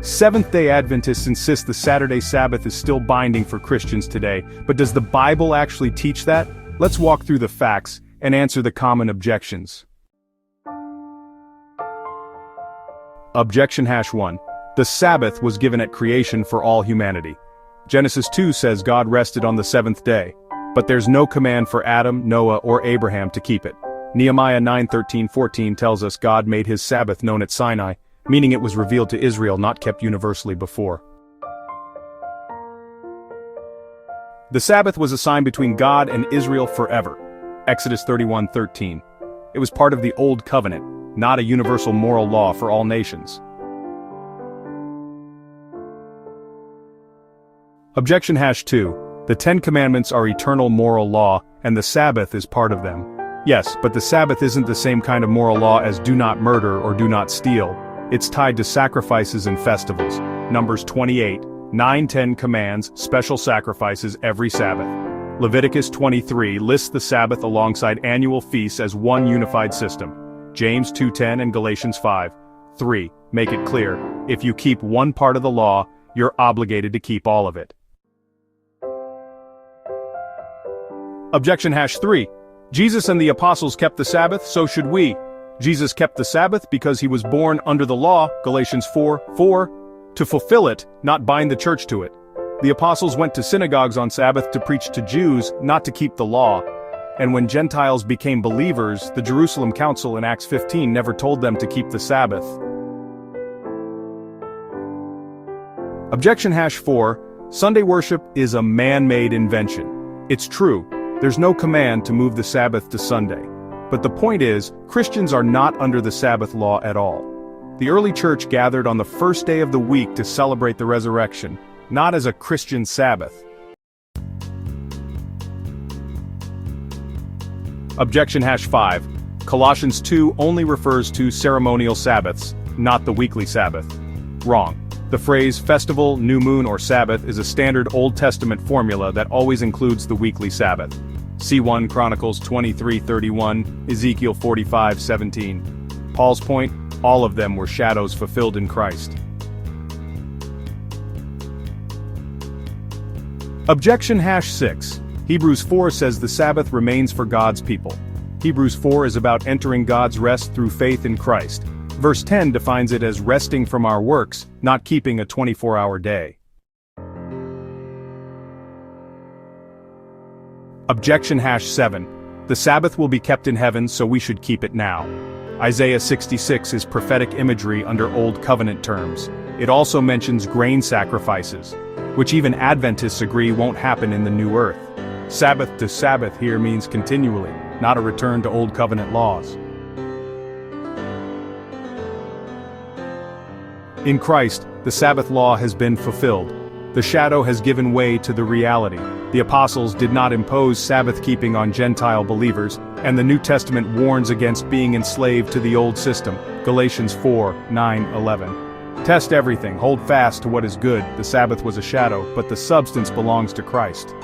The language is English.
Seventh-day Adventists insist the Saturday Sabbath is still binding for Christians today, but does the Bible actually teach that? Let's walk through the facts and answer the common objections. Objection #1. The Sabbath was given at creation for all humanity. Genesis 2 says God rested on the seventh day, but there's no command for Adam, Noah, or Abraham to keep it. Nehemiah 9:13-14 tells us God made his Sabbath known at Sinai, meaning it was revealed to Israel, not kept universally before. The Sabbath was assigned between God and Israel forever. Exodus 31:13. It was part of the Old Covenant, not a universal moral law for all nations. Objection #2. The Ten Commandments are eternal moral law, and the Sabbath is part of them. Yes, but the Sabbath isn't the same kind of moral law as do not murder or do not steal. It's tied to sacrifices and festivals. Numbers 28, 9-10 commands special sacrifices every Sabbath. Leviticus 23 lists the Sabbath alongside annual feasts as one unified system. James 2:10 and Galatians 5:3 make it clear, if you keep one part of the law, you're obligated to keep all of it. Objection #3. Jesus and the apostles kept the Sabbath, so should we. Jesus kept the Sabbath because he was born under the law, Galatians 4:4, to fulfill it, not bind the church to it. The apostles went to synagogues on Sabbath to preach to Jews, not to keep the law. And when Gentiles became believers, the Jerusalem Council in Acts 15 never told them to keep the Sabbath. Objection #4. Sunday worship is a man-made invention. It's true, there's no command to move the Sabbath to Sunday. But the point is, Christians are not under the Sabbath law at all. The early church gathered on the first day of the week to celebrate the resurrection, not as a Christian Sabbath. Objection #5. Colossians 2 only refers to ceremonial Sabbaths, not the weekly Sabbath. Wrong. The phrase festival, new moon, or Sabbath is a standard Old Testament formula that always includes the weekly Sabbath. See 1 Chronicles 23:31, Ezekiel 45:17. Paul's point, all of them were shadows fulfilled in Christ. Objection #6. Hebrews 4 says the Sabbath remains for God's people. Hebrews 4 is about entering God's rest through faith in Christ. Verse 10 defines it as resting from our works, not keeping a 24-hour day. Objection #7. The Sabbath will be kept in heaven, so we should keep it now. Isaiah 66 is prophetic imagery under Old Covenant terms. It also mentions grain sacrifices, which even Adventists agree won't happen in the new earth. Sabbath to Sabbath here means continually, not a return to Old Covenant laws. In Christ, the Sabbath law has been fulfilled. The shadow has given way to the reality. The apostles did not impose Sabbath keeping on Gentile believers, and the New Testament warns against being enslaved to the old system, Galatians 4:9-11. Test everything, hold fast to what is good. The Sabbath was a shadow, but the substance belongs to Christ.